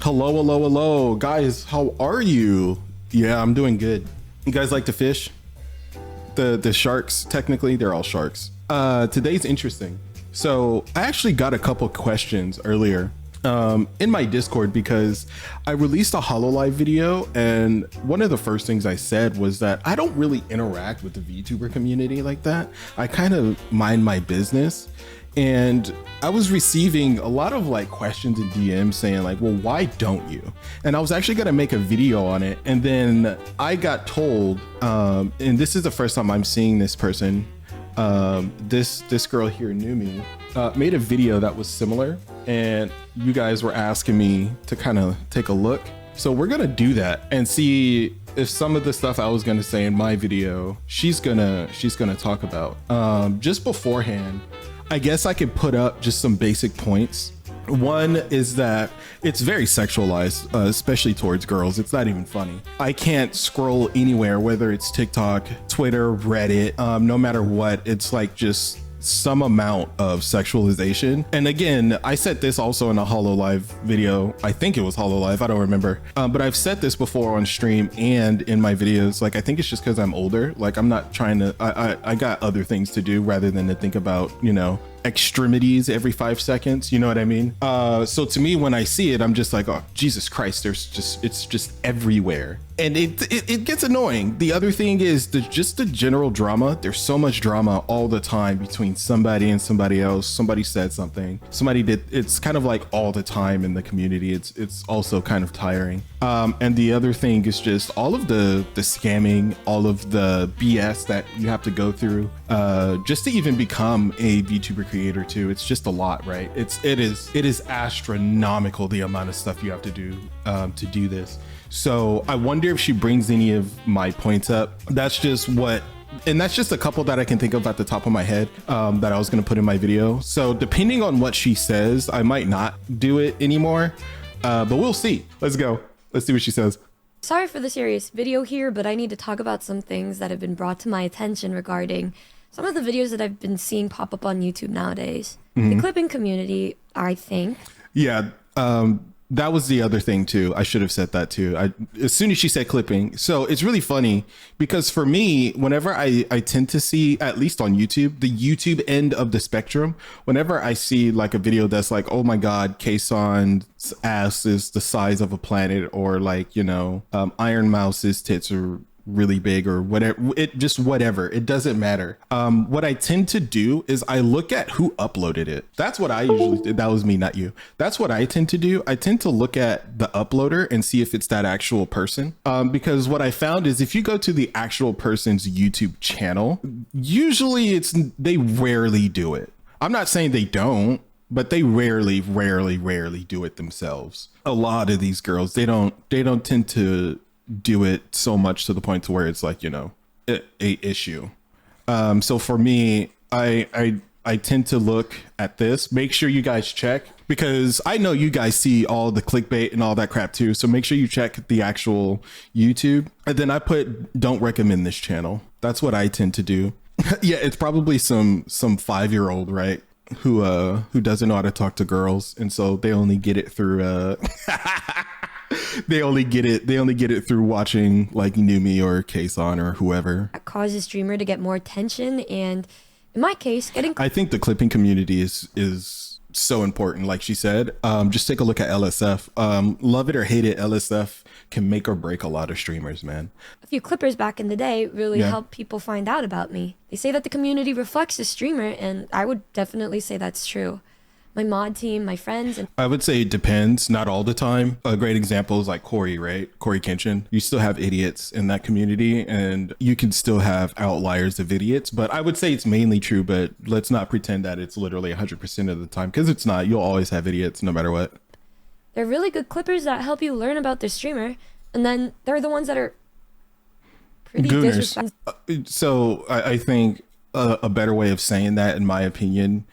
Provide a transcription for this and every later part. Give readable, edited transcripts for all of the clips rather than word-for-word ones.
Hello, hello, hello, guys. How are you? Yeah, I'm doing good. You guys like to fish? The sharks, technically, they're all sharks. Today's interesting. So I actually got a couple questions earlier in my Discord because I released a HoloLive video, and one of the first things I said was that I don't really interact with the VTuber community like that. I kind of mind my business. And I was receiving a lot of like questions and DMs saying like, well, why don't you? And I was actually gonna make a video on it. And then I got told, and this is the first time I'm seeing this person, this girl here, Numi, made a video that was similar. And you guys were asking me to kind of take a look. So we're gonna do that and see if some of the stuff I was gonna say in my video, she's gonna talk about. Just beforehand, I guess I could put up just some basic points. One is that it's very sexualized, especially towards girls. It's not even funny. I can't scroll anywhere, whether it's TikTok, Twitter, Reddit, no matter what. It's like just some amount of sexualization. And again, I said this also in a HoloLive video. I think it was HoloLive, I don't remember. But I've said this before on stream and in my videos. Like, I think it's just because I'm older. Like, I'm not trying to, I got other things to do rather than to think about, you know, extremities every 5 seconds, you know what I mean? So to me, when I see it, I'm just like, oh, Jesus Christ, it's just everywhere. And it gets annoying. The other thing is just the general drama. There's so much drama all the time between somebody and somebody else. Somebody said something, somebody did. It's kind of like all the time in the community. It's also kind of tiring. And the other thing is just all of the scamming, all of the BS that you have to go through just to even become a VTuber creator too. It's just a lot, right? It is astronomical the amount of stuff you have to do this. So I wonder if she brings any of my points up. That's just a couple that I can think of at the top of my head that I was going to put in my video. So depending on what she says, I might not do it anymore, but we'll see. Let's go. Let's see what she says. Sorry for the serious video here, but I need to talk about some things that have been brought to my attention regarding some of the videos that I've been seeing pop up on YouTube nowadays. The clipping community, I think. Yeah, that was the other thing too. I should have said that too. As soon as she said clipping. So it's really funny because for me, whenever I tend to see, at least on YouTube, the YouTube end of the spectrum, whenever I see like a video that's like, oh my God, Kayson's ass is the size of a planet, or like, you know, Iron Mouse's tits are really big, or whatever, whatever, it doesn't matter. What I tend to do is I look at who uploaded it. That's what I usually did. That was me, not you. That's what I tend to do. I tend to look at the uploader and see if it's that actual person, because what I found is if you go to the actual person's YouTube channel, usually they rarely do it. I'm not saying they don't, but they rarely do it themselves. A lot of these girls, they don't tend to do it so much to the point to where it's like, you know, a issue. So for me, I tend to look at this. Make sure you guys check, because I know you guys see all the clickbait and all that crap too. So make sure you check the actual YouTube. And then I put, don't recommend this channel. That's what I tend to do. Yeah, it's probably some 5-year-old, right? Who doesn't know how to talk to girls. And so they only get it through, they only get it through watching like Numi or Kayson or whoever. That causes streamer to get more attention, and in my case, I think the clipping community is so important. Like she said, just take a look at LSF. Love it or hate it, LSF can make or break a lot of streamers, man. A few clippers back in the day really helped people find out about me. They say that the community reflects the streamer, and I would definitely say that's true. My mod team, my friends. And I would say it depends, not all the time. A great example is like Corey, right? Corey Kenshin. You still have idiots in that community, and you can still have outliers of idiots, but I would say it's mainly true, but let's not pretend that it's literally 100% of the time, because it's not. You'll always have idiots no matter what. They're really good clippers that help you learn about the streamer, and then they're the ones that are pretty disrespectful. So I think a better way of saying that, in my opinion,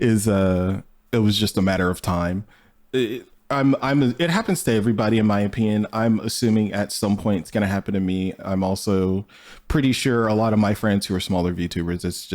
is it was just a matter of time. It happens to everybody, in my opinion. I'm assuming at some point it's going to happen to me. I'm also pretty sure a lot of my friends who are smaller VTubers, it's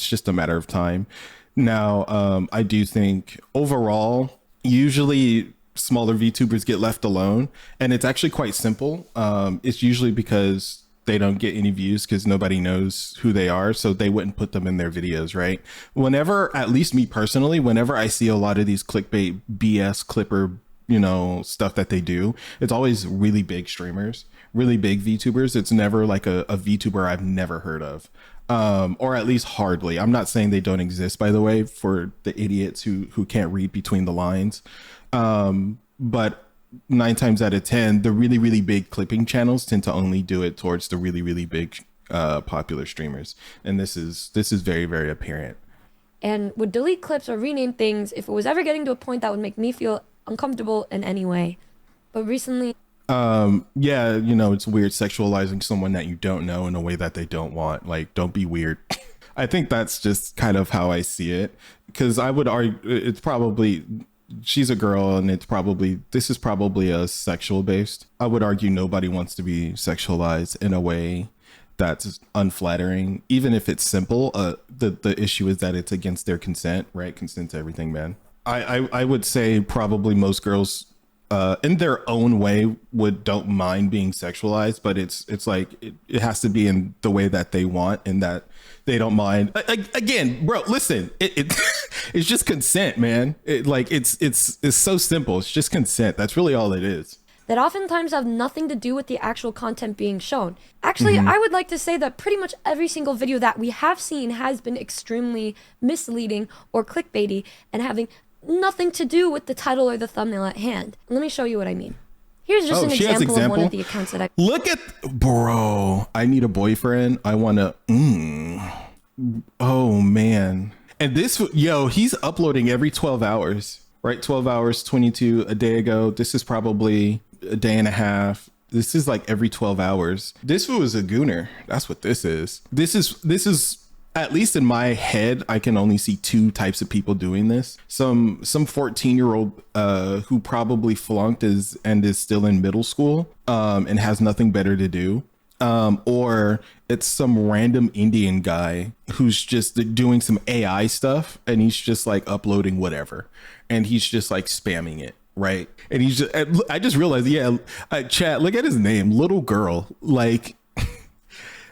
just a matter of time. Now, I do think overall, usually smaller VTubers get left alone, and it's actually quite simple. It's usually because they don't get any views because nobody knows who they are, so they wouldn't put them in their videos, right? Whenever, at least me personally, whenever I see a lot of these clickbait BS clipper, stuff that they do, it's always really big streamers, really big VTubers. It's never like a VTuber I've never heard of, or at least hardly. I'm not saying they don't exist, by the way, for the idiots who can't read between the lines, but 9 times out of 10, the really, really big clipping channels tend to only do it towards the really, really big popular streamers. And this is very, very apparent. And would delete clips or rename things if it was ever getting to a point that would make me feel uncomfortable in any way. But recently... yeah, it's weird sexualizing someone that you don't know in a way that they don't want. Like, don't be weird. I think that's just kind of how I see it. Because I would argue it's probably... she's a girl, and this is probably a sexual based. I would argue nobody wants to be sexualized in a way that's unflattering, even if it's simple. The issue is that it's against their consent, right? Consent to everything, man. I would say probably most girls in their own way don't mind being sexualized, but it's like it has to be in the way that they want, and that they don't mind. Again, bro, listen, it's just consent, man. It's so simple. It's just consent. That's really all it is. That oftentimes have nothing to do with the actual content being shown. Actually, I would like to say that pretty much every single video that we have seen has been extremely misleading or clickbaity and having nothing to do with the title or the thumbnail at hand. Let me show you what I mean. Here's just an example of one of the accounts that I... Look at... Bro, I need a boyfriend. I want to... Oh, man. And this... he's uploading every 12 hours, right? 12 hours, 22 a day ago. This is probably a day and a half. This is like every 12 hours. This was a gooner. That's what this is. This is... At least in my head, I can only see 2 types of people doing this. Some 14-year-old who probably flunked and is still in middle school and has nothing better to do. Or it's some random Indian guy who's just doing some AI stuff, and he's just like uploading whatever, and he's just like spamming it. Right. And I just realized, chat, look at his name, Little Girl. Like,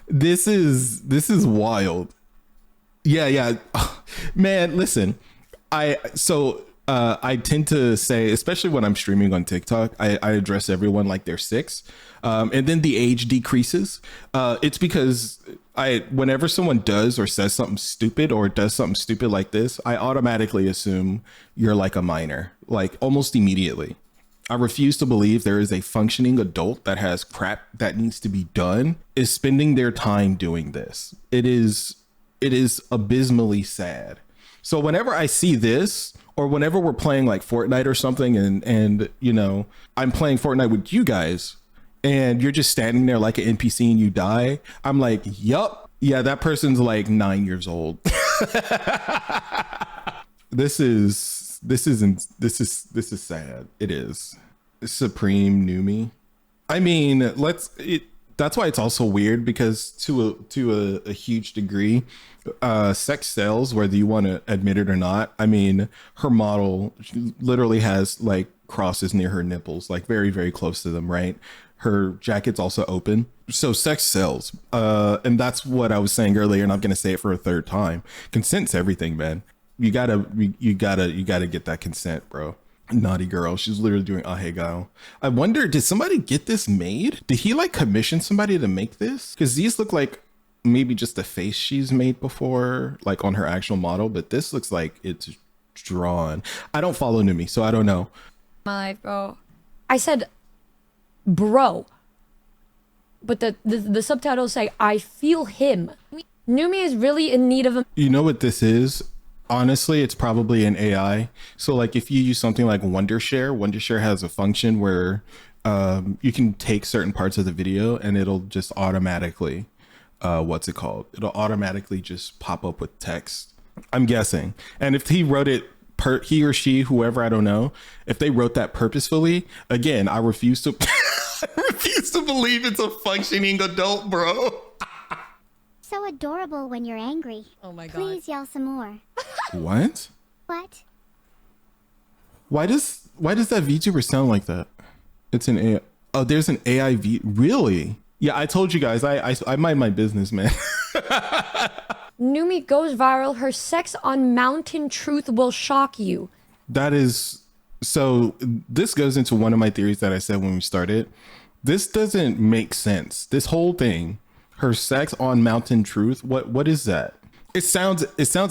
this is wild. Yeah. Man, listen, I tend to say, especially when I'm streaming on TikTok, I address everyone like they're 6. And then the age decreases. It's because whenever someone does or says something stupid or does something stupid like this, I automatically assume you're like a minor, like almost immediately. I refuse to believe there is a functioning adult that has crap that needs to be done, is spending their time doing this. It is abysmally sad. So whenever I see this, or whenever we're playing like Fortnite or something, and I'm playing Fortnite with you guys, and you're just standing there like an NPC and you die, I'm like, yup, yeah, that person's like 9 years old. This is sad. It is. Supreme Numi. I mean, that's why it's also weird, because to a huge degree, sex sells, whether you want to admit it or not. I mean, her model literally has like crosses near her nipples, like very, very close to them, right? Her jacket's also open. So sex sells. And that's what I was saying earlier, and I'm going to say it for a third time. Consent's everything, man. You gotta get that consent, bro. Naughty girl. She's literally doing ahegao. I wonder, did somebody get this made? Did he like commission somebody to make this? Because these look like maybe just a face she's made before, like on her actual model, but this looks like it's drawn. I don't follow Numi, so I don't know. My life, bro. I said, bro. But the subtitles say, I feel him. Numi is really in need of a... You know what this is? Honestly, it's probably an AI. So like if you use something like Wondershare has a function where you can take certain parts of the video and it'll just automatically, it'll automatically just pop up with text, I'm guessing. And if he wrote it, he or she, whoever, I don't know, if they wrote that purposefully, again, I refuse to believe it's a functioning adult, bro. So adorable when you're angry. Oh my god. Please yell some more. What? What? Why does Why does that VTuber sound like that? It's an AI. Oh, there's an AI V. Really? Yeah, I told you guys. I mind my business, man. Numi goes viral. Her sex on Mountain Truth will shock you. That is so. This goes into one of my theories that I said when we started. This doesn't make sense. This whole thing, her sex on Mountain Truth. What is that? It sounds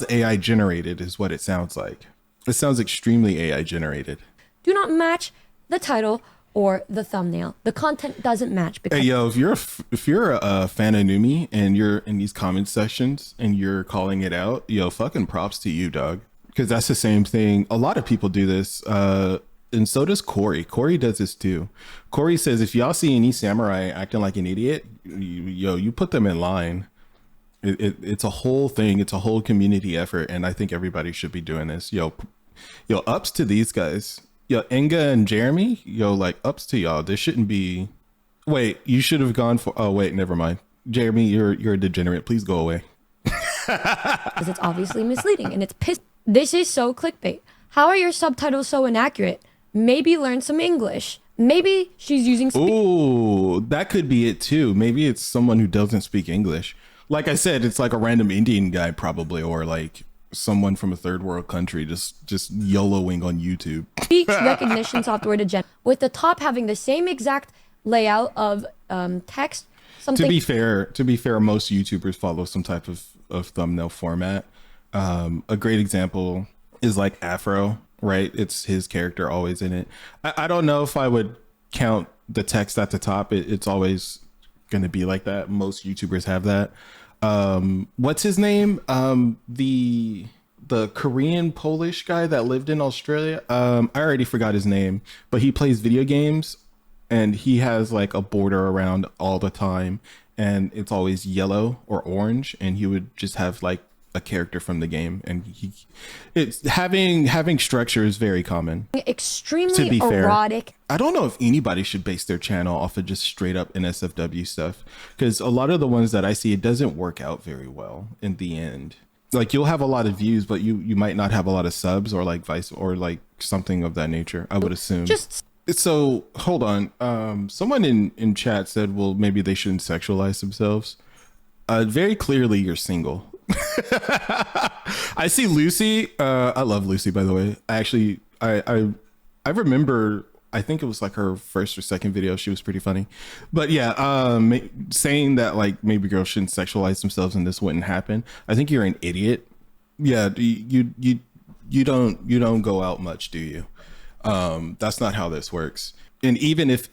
AI generated, is what it sounds like. It sounds extremely AI generated. Do not match the title or the thumbnail. The content doesn't match. Because Hey yo, if you're a fan of Numi and you're in these comment sections and you're calling it out, yo, fucking props to you, dog. Because that's the same thing. A lot of people do this. And so does Corey. Corey does this too. Corey says, if y'all see any samurai acting like an idiot, you put them in line. It's a whole thing. It's a whole community effort. And I think everybody should be doing this. Yo, ups to these guys. Yo, Enga and Jeremy, like ups to y'all. This shouldn't be. Wait, you should have gone for. Oh, wait, never mind. Jeremy, you're a degenerate. Please go away. Because it's obviously misleading and it's piss. This is so clickbait. How are your subtitles so inaccurate? Maybe learn some English. Maybe she's using. Ooh, that could be it too. Maybe it's someone who doesn't speak English. Like I said, it's like a random Indian guy probably, or like someone from a third world country just YOLOing on YouTube. Speech recognition software to generate, with the top having the same exact layout of text. Something. To be fair, most YouTubers follow some type of thumbnail format. A great example is like Afro, right? It's his character always in it. I don't know if I would count the text at the top. It's always going to be like that. Most YouTubers have that. What's his name? The Korean Polish guy that lived in Australia. I already forgot his name, but he plays video games and he has like a border around all the time and it's always yellow or orange, and he would just have like a character from the game, and it's having structure is very common. Extremely to be erotic. Fair, I don't know if anybody should base their channel off of just straight up NSFW stuff, because a lot of the ones that I see, it doesn't work out very well in the end. Like you'll have a lot of views, but you might not have a lot of subs, or like vice, or like something of that nature, I would assume. So hold on. Someone in chat said, well, maybe they shouldn't sexualize themselves. Very clearly you're single. I see Lucy. I love Lucy, by the way. I remember, I think it was like her first or second video. She was pretty funny. But yeah, saying that like maybe girls shouldn't sexualize themselves and this wouldn't happen, I think you're an idiot. Yeah, you don't go out much, do you? That's not how this works. And even if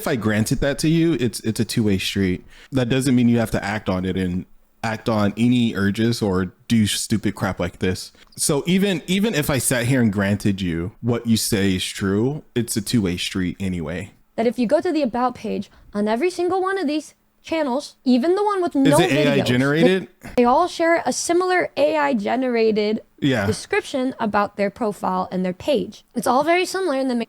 I granted that to you, it's a two-way street. That doesn't mean you have to act on it and act on any urges or do stupid crap like this. So even if I sat here and granted you what you say is true, it's a two-way street anyway. That if you go to the about page on every single one of these channels, even the one with no videos, AI generated? They all share a similar AI generated description about their profile and their page. It's all very similar, and the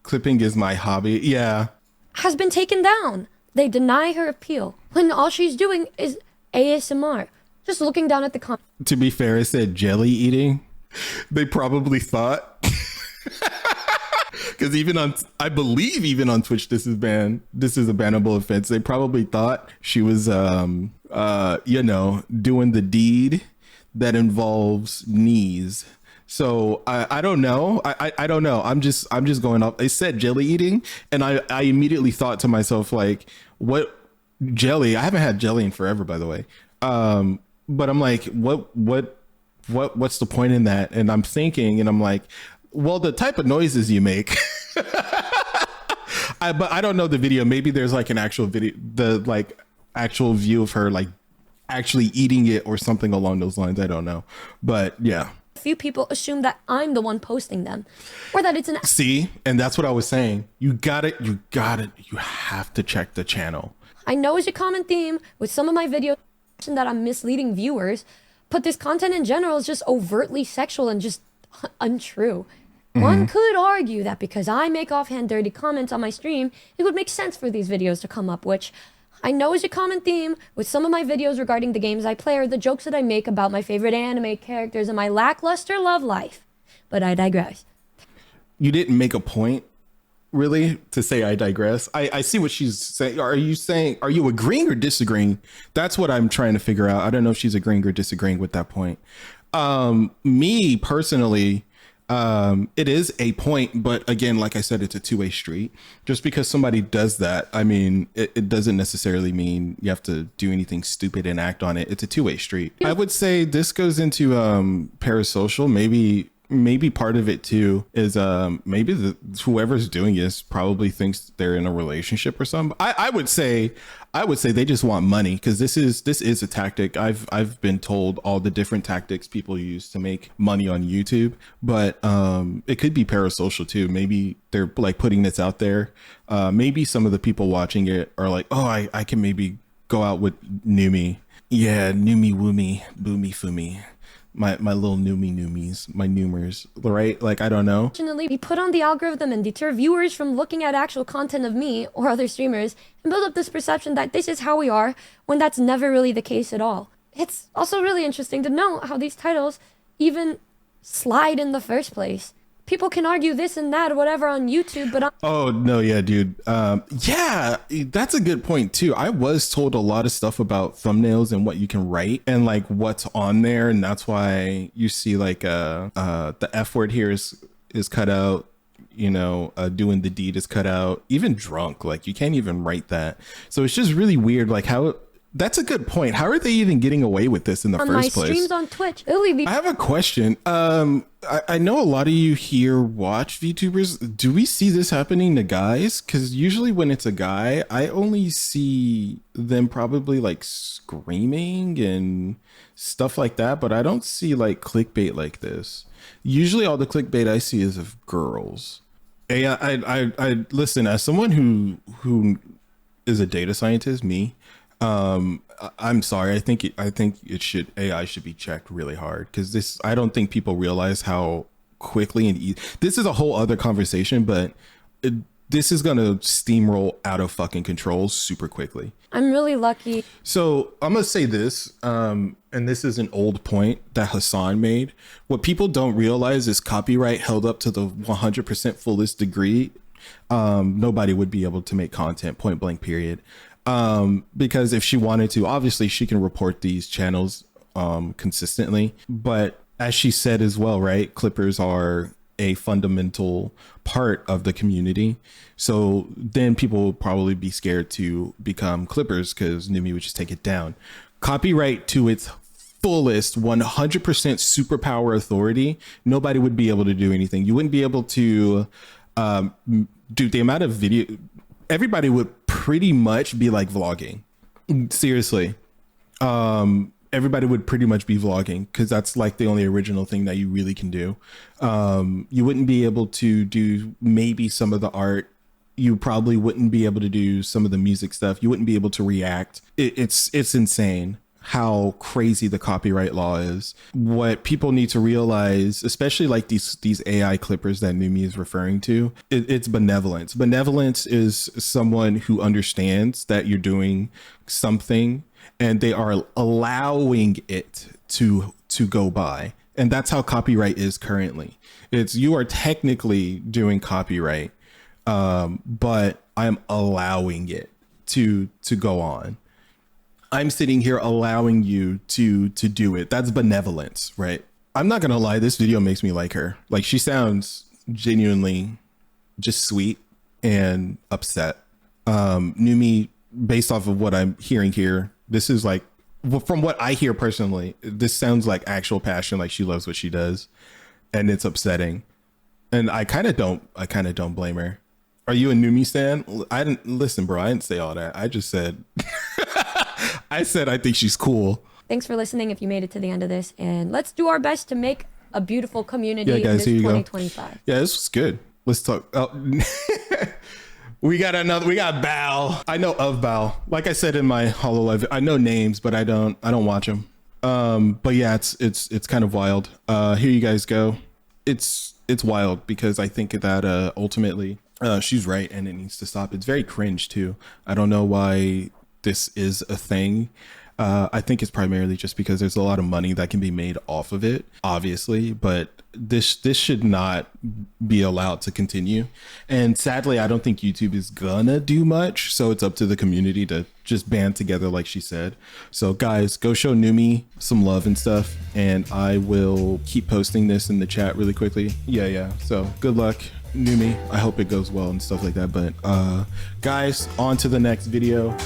clipping is my hobby. Yeah. Has been taken down. They deny her appeal when all she's doing is ASMR. Just looking down at the comments. To be fair, it said jelly eating. They probably thought. Because I believe even on Twitch, this is banned. This is a bannable offense. They probably thought she was, doing the deed that involves knees. So I don't know. I don't know. I'm just going off. It said jelly eating, and I immediately thought to myself, like, what jelly? I haven't had jelly in forever, by the way. But I'm like, what's the point in that? And I'm thinking, and I'm like, well, the type of noises you make. But I don't know the video. Maybe there's like an actual video, the like actual view of her like actually eating it or something along those lines. I don't know. But yeah. Few people assume that I'm the one posting them, or that it's an. See, and that's what I was saying. You have to check the channel. I know it's a common theme with some of my videos that I'm misleading viewers, but this content in general is just overtly sexual and just untrue. One could argue that because I make offhand dirty comments on my stream, it would make sense for these videos to come up, which I know is a common theme with some of my videos regarding the games I play or the jokes that I make about my favorite anime characters and my lackluster love life. But I digress. you didn't make a point really to say I digress. I see what she's saying. Are you agreeing or disagreeing? That's what I'm trying to figure out. I don't know if she's agreeing or disagreeing with that point. Me personally, it is a point, but again, like I said, it's a two-way street. Just because somebody does that, I mean, it doesn't necessarily mean you have to do anything stupid and act on it. It's a two-way street. I would say this goes into parasocial. Maybe part of it too is maybe whoever's doing this probably thinks they're in a relationship or something. I would say they just want money, because this is a tactic. I've been told all the different tactics people use to make money on YouTube, but it could be parasocial too. Maybe they're like putting this out there. Maybe some of the people watching it are like, oh, I can maybe go out with Numi. Yeah, Numi woomy boomy fumi. My little Numies, my Numers, right? Like, I don't know. Unfortunately, we put on the algorithm and deter viewers from looking at actual content of me or other streamers and build up this perception that this is how we are, when that's never really the case at all. It's also really interesting to know how these titles even slide in the first place. People can argue this and that or whatever on YouTube, but oh no, yeah, dude. Yeah, that's a good point too. I was told a lot of stuff about thumbnails and what you can write and like what's on there, and that's why you see like the F word here is cut out. You know, doing the deed is cut out. Even drunk, like you can't even write that. So it's just really weird, like how. That's a good point. How are they even getting away with this in the first place? On my streams on Twitch. I have a question. I know a lot of you here watch VTubers. Do we see this happening to guys? Because usually when it's a guy, I only see them probably like screaming and stuff like that, but I don't see like clickbait like this. Usually all the clickbait I see is of girls. Hey, I listen, as someone who is a data scientist, me, I'm sorry. I think AI should be checked really hard, because I don't think people realize how quickly and this is a whole other conversation, but this is going to steamroll out of fucking control super quickly. I'm really lucky. So I'm going to say this, and this is an old point that Hassan made. What people don't realize is copyright held up to the 100% fullest degree. Nobody would be able to make content, point blank, period. Because if she wanted to, obviously she can report these channels consistently, but as she said as well, right, clippers are a fundamental part of the community. So then people will probably be scared to become clippers because Numi would just take it down. Copyright to its fullest 100% superpower authority, nobody would be able to do anything. You wouldn't be able to do the amount of video. Everybody would pretty much be like vlogging. Seriously. Everybody would pretty much be vlogging, because that's like the only original thing that you really can do. You wouldn't be able to do maybe some of the art. You probably wouldn't be able to do some of the music stuff. You wouldn't be able to react. It's insane how crazy the copyright law is. What people need to realize, especially like these AI clippers that Numi is referring to, it's benevolence. Benevolence is someone who understands that you're doing something and they are allowing it to go by. And that's how copyright is currently. You are technically doing copyright, but I'm allowing it to go on. I'm sitting here allowing you to do it. That's benevolence, right? I'm not gonna lie, this video makes me like her. Like, she sounds genuinely just sweet and upset. Numi, based off of what I'm hearing here, this is like, from what I hear personally, this sounds like actual passion, like she loves what she does, and it's upsetting. And I kind of don't blame her. Are you a Numi stan? I didn't listen, bro. I didn't say all that. I just said I think she's cool. Thanks for listening if you made it to the end of this, and let's do our best to make a beautiful community guys, in this here you 2025. Go. Yeah, this was good. Let's talk. Oh. We got Bao. I know of Bao. Like I said in my HoloLive, I know names, but I don't watch them. But yeah, it's kind of wild. Here you guys go. It's wild, because I think that ultimately she's right and it needs to stop. It's very cringe too. I don't know why this is a thing. I think it's primarily just because there's a lot of money that can be made off of it, obviously, but this should not be allowed to continue. And sadly, I don't think YouTube is gonna do much. So it's up to the community to just band together, like she said. So guys, go show Numi some love and stuff. And I will keep posting this in the chat really quickly. Yeah. So good luck, Numi. I hope it goes well and stuff like that. But guys, on to the next video.